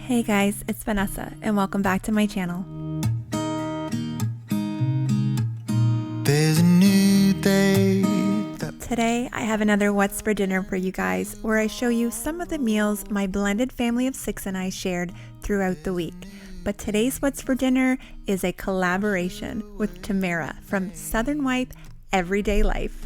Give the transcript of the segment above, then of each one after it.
Hey guys, it's Vanessa and welcome back to my channel. There's a new day. Today I have another What's for Dinner for you guys, where I show you some of the meals my blended family of 6 and I shared throughout the week. But today's What's for Dinner is a collaboration with Tamara from Southern Wife Everyday Life.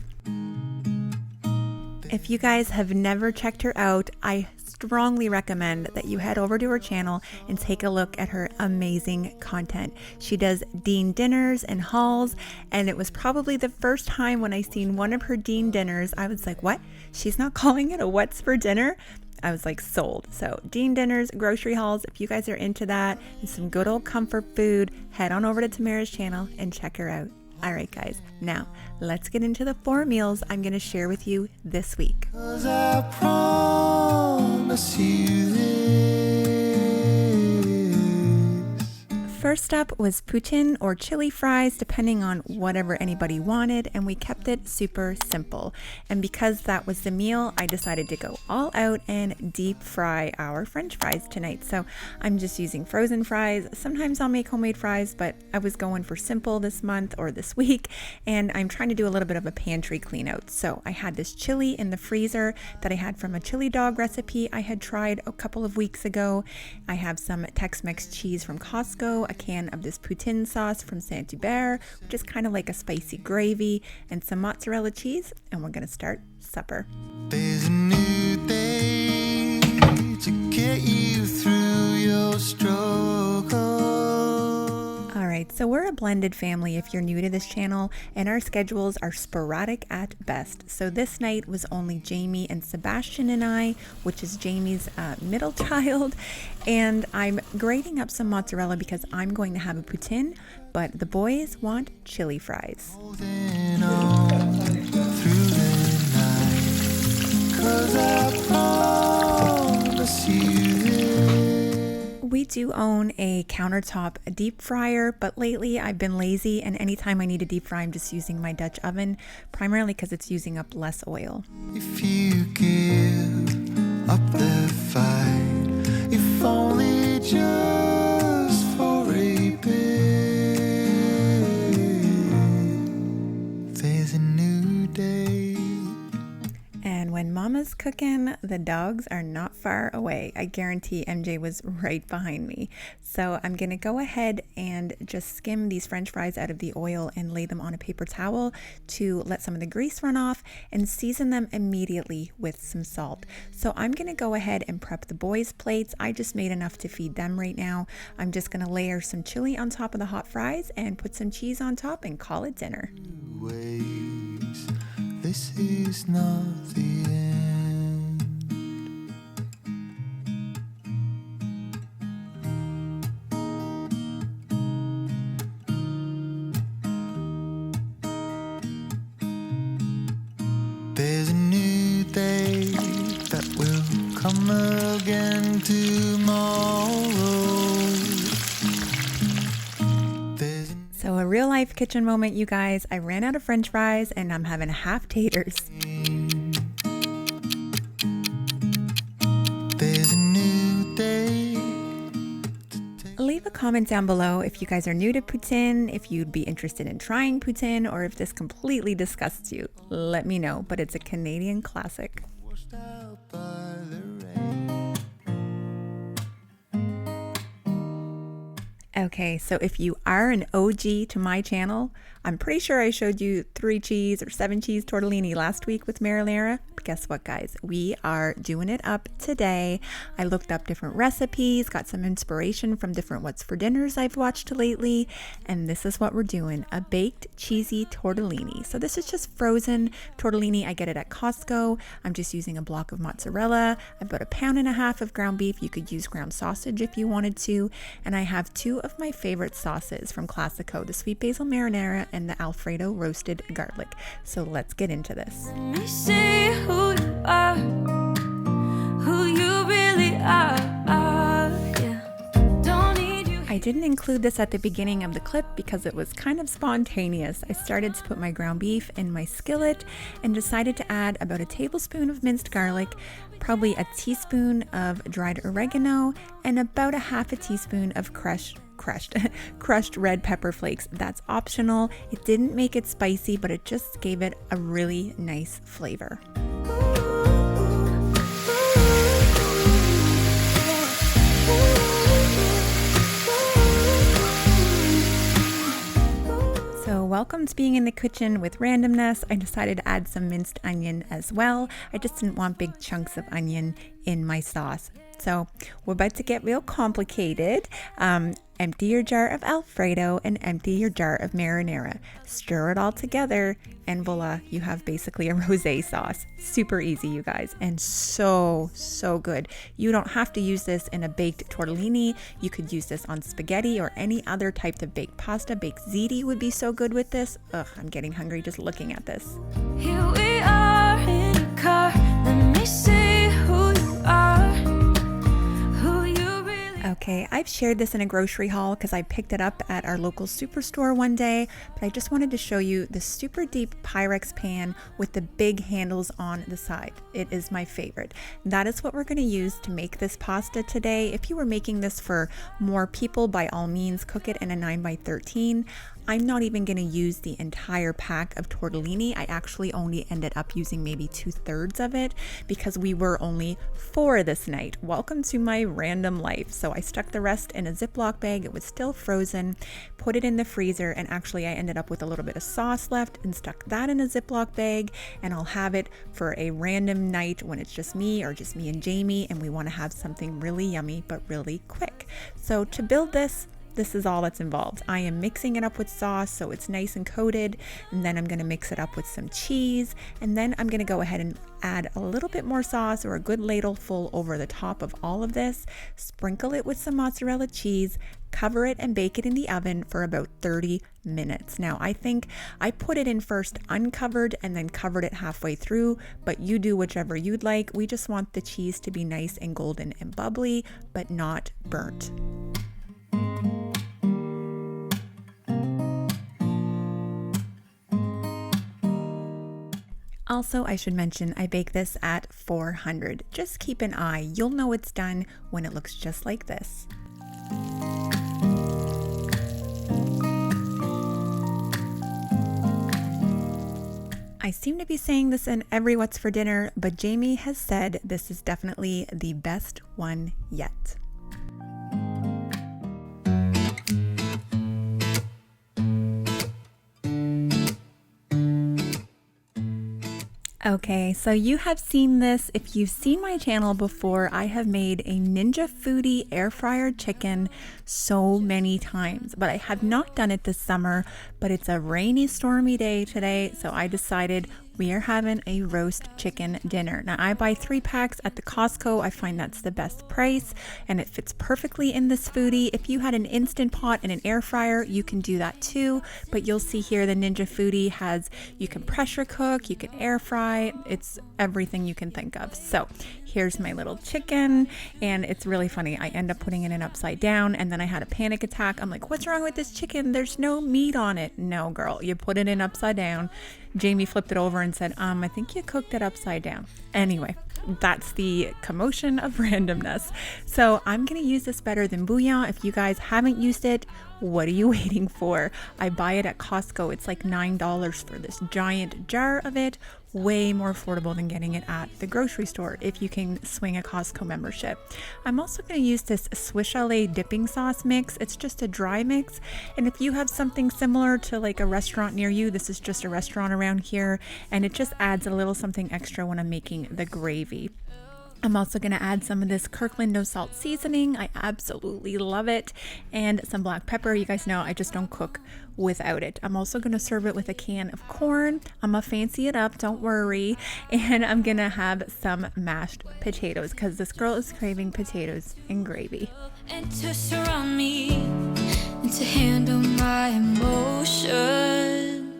If you guys have never checked her out, I strongly recommend that you head over to her channel and take a look at her amazing content. She does Dean dinners and hauls, and it was probably the first time when I seen one of her Dean dinners, I was like, what? She's not calling it a What's for Dinner? I was like sold. So Dean dinners, grocery hauls, if you guys are into that and some good old comfort food, head on over to Tamara's channel and check her out. All right, guys, now let's get into the 4 meals I'm going to share with you this week. 'Cause I promise you this. First up was Poutine or chili fries, depending on whatever anybody wanted, and we kept it super simple. And because that was the meal, I decided to go all out and deep fry our French fries tonight. So I'm just using frozen fries. Sometimes I'll make homemade fries, but I was going for simple this month or this week, and I'm trying to do a little bit of a pantry clean out. So I had this chili in the freezer that I had from a chili dog recipe I had tried a couple of weeks ago. I have some Tex-Mex cheese from Costco, a can of this Poutine sauce from Saint-Hubert, which is kind of like a spicy gravy, and some mozzarella cheese, and we're gonna start supper. There's a new day to get you through your struggle. All right, so we're a blended family if you're new to this channel, and our schedules are sporadic at best. So this night was only Jamie and Sebastian and I, which is Jamie's middle child, and I'm grating up some mozzarella because I'm going to have a poutine, but the boys want chili fries. Holding on through the night. 'Cause I promise you this. We do own a countertop deep fryer, but lately I've been lazy, and anytime I need a deep fry, I'm just using my Dutch oven, primarily because it's using up less oil. If you give up the fight, if only just for a bit, there's a new day. And when Mama's cooking, the dogs are not far away. I guarantee MJ was right behind me. So I'm gonna go ahead and just skim these French fries out of the oil and lay them on a paper towel to let some of the grease run off and season them immediately with some salt. So I'm gonna go ahead and prep the boys' plates. I just made enough to feed them right now. I'm just gonna layer some chili on top of the hot fries and put some cheese on top and call it dinner. Ways, this is not the end. There's a new day that will come again tomorrow. There's a So a real life kitchen moment, you guys. I ran out of French fries and I'm having half taters. There's a new day. Leave a comment down below if you guys are new to poutine, if you'd be interested in trying poutine, or if this completely disgusts you. Let me know, but it's a Canadian classic. Washed out by the rain. Okay, so if you are an OG to my channel, I'm pretty sure I showed you 3 cheese or 7 cheese tortellini last week with marinara. But guess what, guys? We are doing it up today. I looked up different recipes, got some inspiration from different What's for Dinners I've watched lately, and this is what we're doing, a baked cheesy tortellini. So this is just frozen tortellini. I get it at Costco. I'm just using a block of mozzarella, about 1.5 pounds of ground beef. You could use ground sausage if you wanted to, and I have 2 of my favorite sauces from Classico, the sweet basil marinara and the Alfredo roasted garlic. So let's get into this. Let me see who you are, who you really are. Yeah. Don't need you. I didn't include this at the beginning of the clip because it was kind of spontaneous. I started to put my ground beef in my skillet and decided to add about a tablespoon of minced garlic, probably a teaspoon of dried oregano, and about a half a teaspoon of crushed red pepper flakes. That's optional. It didn't make it spicy, but it just gave it a really nice flavor. So welcome to being in the kitchen with Random-Ness. I decided to add some minced onion as well. I just didn't want big chunks of onion in my sauce. So we're about to get real complicated. Empty your jar of Alfredo and empty your jar of marinara. Stir it all together and voila, you have basically a rosé sauce. Super easy, you guys, and so good. You don't have to use this in a baked tortellini. You could use this on spaghetti or any other type of baked pasta. Baked ziti would be so good with this. Ugh, I'm getting hungry just looking at this. Here we are in a car. Let me see who you are. Okay, I've shared this in a grocery haul because I picked it up at our local superstore one day, but I just wanted to show you the super deep Pyrex pan with the big handles on the side. It is my favorite. That is what we're going to use to make this pasta today. If you were making this for more people, by all means, cook it in a 9x13. I'm not even going to use the entire pack of tortellini. I actually only ended up using maybe 2/3 of it because we were only 4 this night. Welcome to my random life. So I stuck the rest in a Ziploc bag. It was still frozen, put it in the freezer, and actually I ended up with a little bit of sauce left and stuck that in a Ziploc bag, and I'll have it for a random night when it's just me or just me and Jamie and we want to have something really yummy but really quick. So to build this is all that's involved. I am mixing it up with sauce so it's nice and coated, and then I'm going to mix it up with some cheese, and then I'm going to go ahead and add a little bit more sauce or a good ladle full over the top of all of this, sprinkle it with some mozzarella cheese, cover it and bake it in the oven for about 30 minutes. Now, I think I put it in first uncovered and then covered it halfway through, but you do whichever you'd like. We just want the cheese to be nice and golden and bubbly, but not burnt. Also, I should mention I bake this at 400. Just keep an eye. You'll know it's done when it looks just like this. I seem to be saying this in every What's for Dinner, but Jamie has said this is definitely the best one yet. Okay, so you have seen this. If you've seen my channel before, I have made a Ninja Foodi air fryer chicken so many times, but I have not done it this summer. But it's a rainy, stormy day today, so I decided we are having a roast chicken dinner. Now, I buy 3 packs at the Costco. I find that's the best price and it fits perfectly in this Foodi. If you had an Instant Pot and an air fryer, you can do that too. But you'll see here the Ninja Foodi has, you can pressure cook, you can air fry, it's everything you can think of. So here's my little chicken, and it's really funny. I end up putting it in upside down, and then I had a panic attack. I'm like, what's wrong with this chicken? There's no meat on it. No, girl, you put it in upside down. Jamie flipped it over and said, I think you cooked it upside down. Anyway, that's the commotion of Random-Ness. So I'm going to use this better than bouillon. If you guys haven't used it, what are you waiting for? I buy it at Costco. It's like $9 for this giant jar of it. Way more affordable than getting it at the grocery store if you can swing a Costco membership. I'm also going to use this Swiss Chalet dipping sauce mix. It's just a dry mix. And if you have something similar to like a restaurant near you, this is just a restaurant around here, and it just adds a little something extra when I'm making the gravy. I'm also going to add some of this Kirkland no salt seasoning. I absolutely love it. And some black pepper. You guys know I just don't cook without it. I'm also going to serve it with a can of corn. I'm going to fancy it up, don't worry. And I'm going to have some mashed potatoes because this girl is craving potatoes and gravy. And to surround me and to handle my emotions.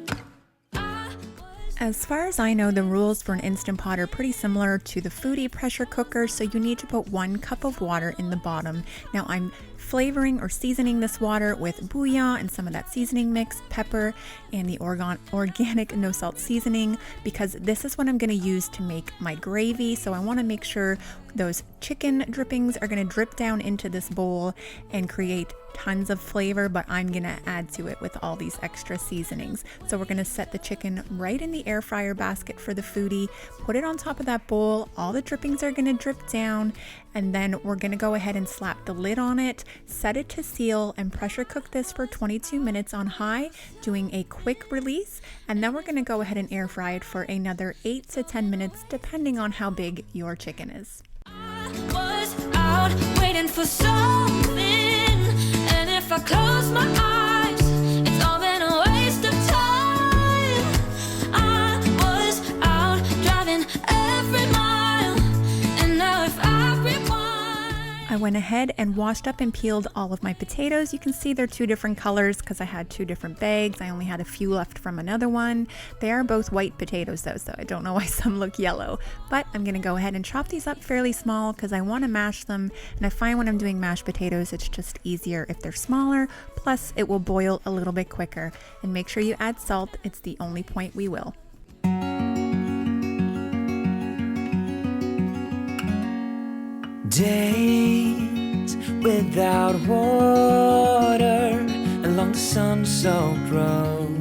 As far as I know, the rules for an Instant Pot are pretty similar to the Foodi pressure cooker, so you need to put 1 cup of water in the bottom. Now I'm flavoring or seasoning this water with bouillon and some of that seasoning mix, pepper, and the organic no salt seasoning, because this is what I'm going to use to make my gravy. So I want to make sure those chicken drippings are going to drip down into this bowl and create tons of flavor, but I'm going to add to it with all these extra seasonings. So we're going to set the chicken right in the air fryer basket for the Foodi, put it on top of that bowl. All the drippings are going to drip down, and then we're going to go ahead and slap the lid on it, set it to seal, and pressure cook this for 22 minutes on high, doing a quick release. And then we're going to go ahead and air fry it for another 8 to 10 minutes, depending on how big your chicken is. I was out waiting for something, and if I close my eyes, it's all been a waste of time. I was out driving every mile, and now if I rewind, I went ahead and washed up and peeled all of my potatoes. You can see they're 2 different colors because I had 2 different bags. I only had a few left from another one. They are both white potatoes though, so I don't know why some look yellow. But I'm going to go ahead and chop these up fairly small because I want to mash them. And I find when I'm doing mashed potatoes, it's just easier if they're smaller. Plus, it will boil a little bit quicker. And make sure you add salt. It's the only point we will. Days without water along the sun-soaked road.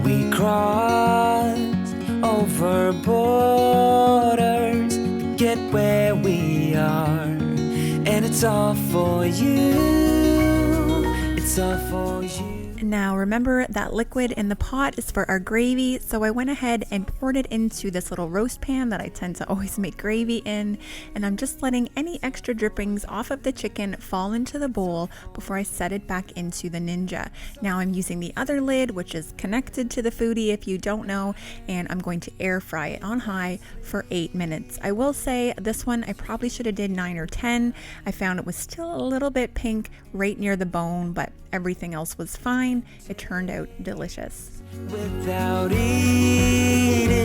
We crossed over borders to get where we are, and it's all for you. It's all for you. Now remember that liquid in the pot is for our gravy, so I went ahead and poured it into this little roast pan that I tend to always make gravy in, and I'm just letting any extra drippings off of the chicken fall into the bowl before I set it back into the Ninja. Now I'm using the other lid, which is connected to the Foodi if you don't know, and I'm going to air fry it on high for 8 minutes. I will say this one I probably should have did 9 or 10. I found it was still a little bit pink right near the bone, but everything else was fine. It turned out delicious. Without eating,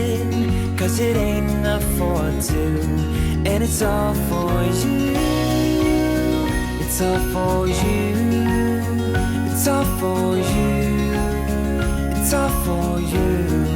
'cause it ain't enough for 2, and it's all for you. It's all for you. It's all for you. It's all for you.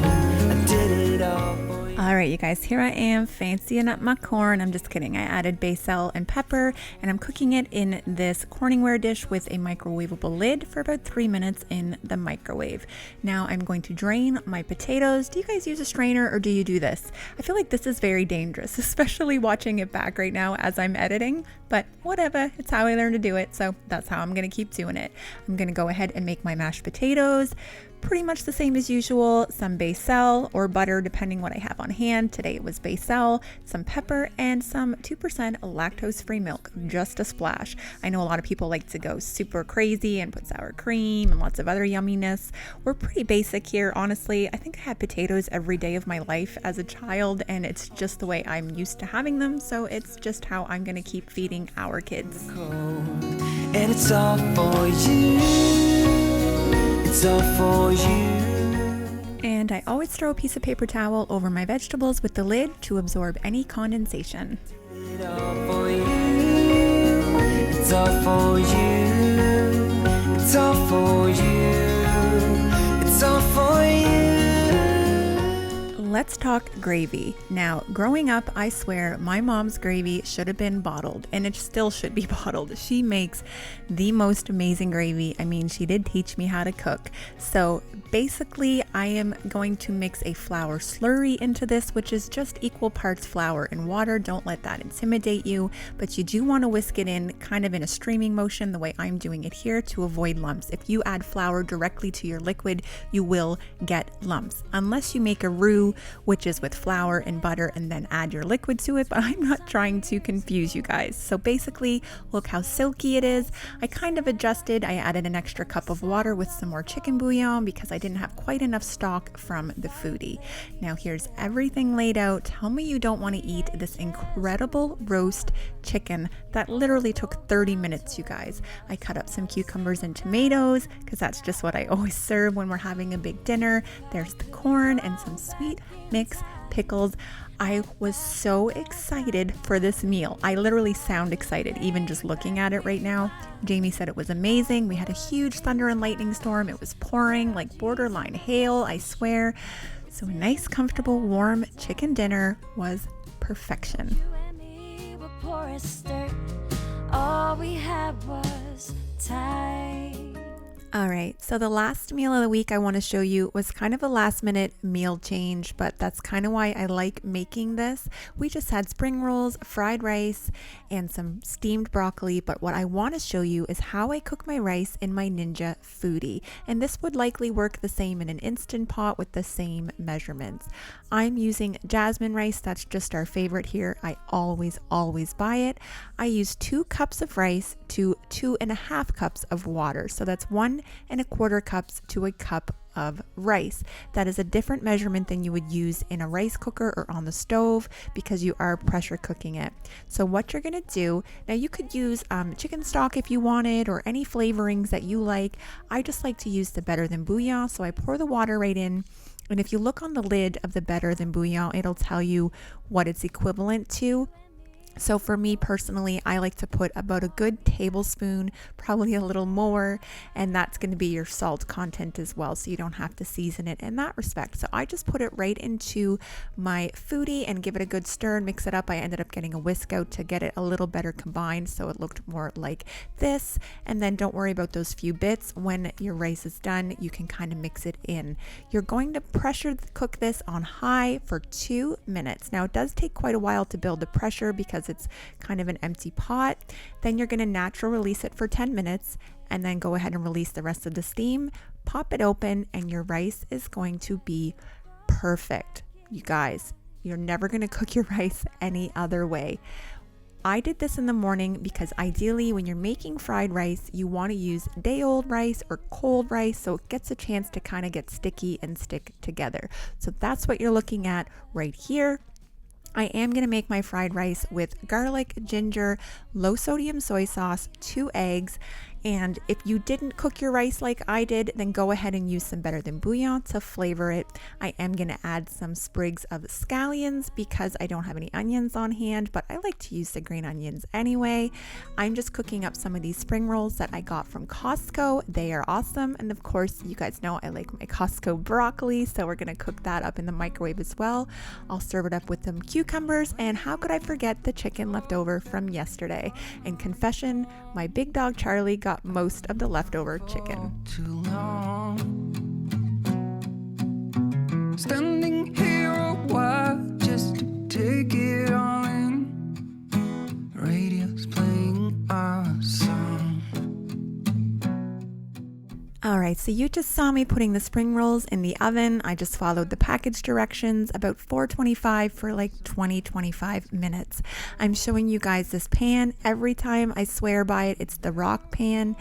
I did it all for you. All right, you guys, here I am fancying up my corn. I'm just kidding. I added basil and pepper, and I'm cooking it in this Corningware dish with a microwavable lid for about 3 minutes in the microwave. Now I'm going to drain my potatoes. Do you guys use a strainer or do you do this? I feel like this is very dangerous, especially watching it back right now as I'm editing, but whatever, it's how I learned to do it, so that's how I'm gonna keep doing it. I'm gonna go ahead and make my mashed potatoes. Pretty much the same as usual, some basil or butter depending what I have on hand. Today it was basil, some pepper, and some 2% lactose-free milk, just a splash. I know a lot of people like to go super crazy and put sour cream and lots of other yumminess. We're pretty basic here, honestly. I think I had potatoes every day of my life as a child, and it's just the way I'm used to having them, so it's just how I'm gonna keep feeding our kids. And it's all for you. It's all for you. And I always throw a piece of paper towel over my vegetables with the lid to absorb any condensation. It's all for you. It's all for you. It's all for you. It's all for you. Let's talk gravy. Now, growing up, I swear my mom's gravy should have been bottled, and it still should be bottled. She makes the most amazing gravy. I mean, she did teach me how to cook. So basically, I am going to mix a flour slurry into this, which is just equal parts flour and water. Don't let that intimidate you, but you do want to whisk it in kind of in a streaming motion, the way I'm doing it here, to avoid lumps. If you add flour directly to your liquid, you will get lumps. Unless you make a roux which is with flour and butter and then add your liquid to it, but I'm not trying to confuse you guys. So basically, look how silky it is. I kind of adjusted. I added an extra cup of water with some more chicken bouillon because I didn't have quite enough stock from the Foodi. Now here's everything laid out. Tell me you don't want to eat this incredible roast chicken that literally took 30 minutes, you guys. I cut up some cucumbers and tomatoes because that's just what I always serve when we're having a big dinner. There's the corn and some sweet mix pickles. I was so excited for this meal. I literally sound excited even just looking at it right now. Jamie said it was amazing. We had a huge thunder and lightning storm. It was pouring like borderline hail, I swear. So a nice, comfortable, warm chicken dinner was perfection. You and me were poor as dirt. All we had was time. All right, so the last meal of the week I want to show you was kind of a last minute meal change, but that's kind of why I like making this. We just had spring rolls, fried rice, and some steamed broccoli, but what I want to show you is how I cook my rice in my Ninja Foodi, and this would likely work the same in an Instant Pot with the same measurements. I'm using jasmine rice, that's just our favorite here. I always buy it. I use 2 cups of rice to 2.5 cups of water, so that's 1.25 cups to a cup of rice. That is a different measurement than you would use in a rice cooker or on the stove because you are pressure cooking it. So what you're going to do, now you could use chicken stock if you wanted or any flavorings that you like. I just like to use the Better Than Bouillon, so I pour the water right in. And if you look on the lid of the Better Than Bouillon, it'll tell you what it's equivalent to. So for me personally, I like to put about a good tablespoon, probably a little more, and that's going to be your salt content as well, so you don't have to season it in that respect. So I just put it right into my Foodi and give it a good stir and mix it up. I ended up getting a whisk out to get it a little better combined so it looked more like this. And then don't worry about those few bits. When your rice is done, you can kind of mix it in. You're going to pressure cook this on high for 2 minutes. Now it does take quite a while to build the pressure because it's kind of an empty pot. Then you're going to natural release it for 10 minutes and then go ahead and release the rest of the steam. Pop it open and your rice is going to be perfect. You guys, you're never going to cook your rice any other way. I did this in the morning because ideally when you're making fried rice, you want to use day-old rice or cold rice so it gets a chance to kind of get sticky and stick together. So that's what you're looking at right here. I am going to make my fried rice with garlic, ginger, low sodium soy sauce, 2 eggs. And if you didn't cook your rice like I did, then go ahead and use some Better Than Bouillon to flavor it. I am going to add some sprigs of scallions because I don't have any onions on hand, but I like to use the green onions anyway. I'm just cooking up some of these spring rolls that I got from Costco. They are awesome. And of course, you guys know I like my Costco broccoli, so we're going to cook that up in the microwave as well. I'll serve it up with some cucumbers, and how could I forget the chicken left over from yesterday? And confession, my big dog Charlie got most of the leftover chicken. Too long. Standing here a while just to take it all in. Radio's playing our song. All right, so you just saw me putting the spring rolls in the oven. I just followed the package directions, about 425 for like 20-25 minutes. I'm showing you guys this pan every time. I swear by it. It's the Rock pan.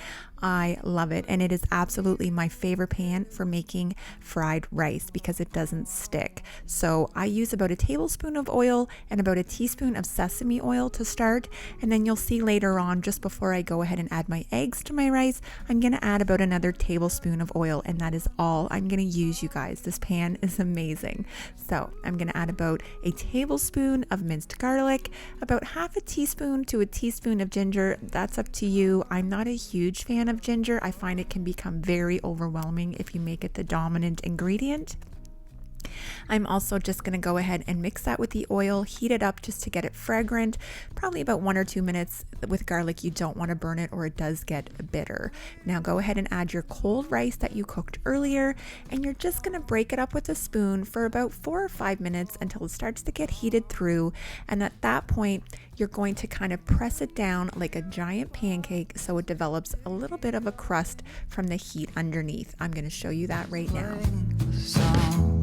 I love it, and it is absolutely my favorite pan for making fried rice because it doesn't stick. So I use about a tablespoon of oil and about a teaspoon of sesame oil to start, and then you'll see later on, just before I go ahead and add my eggs to my rice, I'm going to add about another tablespoon of oil, and that is all I'm going to use, you guys. This pan is amazing. So I'm going to add about a tablespoon of minced garlic, about half a teaspoon to a teaspoon of ginger. That's up to you. I'm not a huge fan of ginger. I find it can become very overwhelming if you make it the dominant ingredient. I'm also just going to go ahead and mix that with the oil, heat it up just to get it fragrant, probably about 1 or 2 minutes. With garlic, you don't want to burn it or it does get bitter. Now go ahead and add your cold rice that you cooked earlier, and you're just going to break it up with a spoon for about 4 or 5 minutes until it starts to get heated through. And at that point, you're going to kind of press it down like a giant pancake so it develops a little bit of a crust from the heat underneath. I'm going to show you that right now. Song.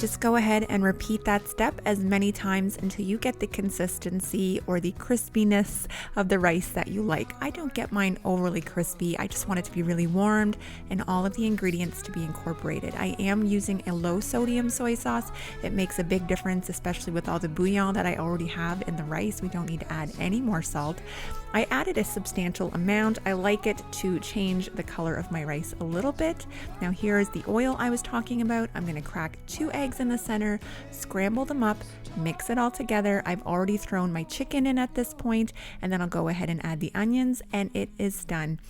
just go ahead and repeat that step as many times until you get the consistency or the crispiness of the rice that you like. I don't get mine overly crispy. I just want it to be really warmed and all of the ingredients to be incorporated. I am using a low sodium soy sauce. It makes a big difference, especially with all the bouillon that I already have in the rice. We don't need to add any more salt. I added a substantial amount. I like it to change the color of my rice a little bit. Now here is the oil I was talking about. I'm going to crack 2 eggs in the center, scramble them up, mix it all together. I've already thrown my chicken in at this point, and then I'll go ahead and add the onions, and it is done.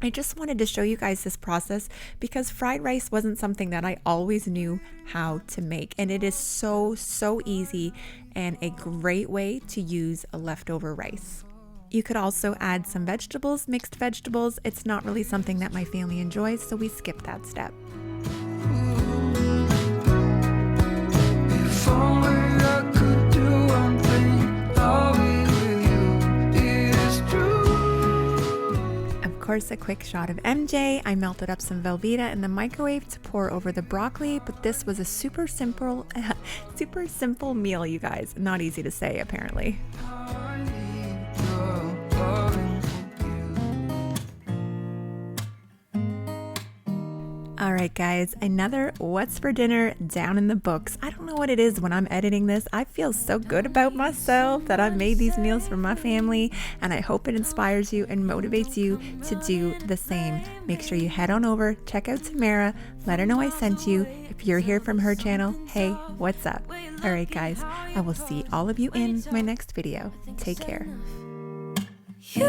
I just wanted to show you guys this process because fried rice wasn't something that I always knew how to make, and it is so easy and a great way to use a leftover rice. You could also add some vegetables, mixed vegetables. It's not really something that my family enjoys, so we skip that step. If only I could do one thing, I'll be with you, it is true. Of course, a quick shot of MJ. I melted up some Velveeta in the microwave to pour over the broccoli, but this was a super simple meal, you guys. Not easy to say, apparently. I need your loving for you. All right, guys, another What's for Dinner down in the books. I don't know what it is when I'm editing this. I feel so good about myself that I've made these meals for my family, and I hope it inspires you and motivates you to do the same. Make sure you head on over, check out Tamara, let her know I sent you. If you're here from her channel, hey, what's up? All right, guys, I will see all of you in my next video. Take care. You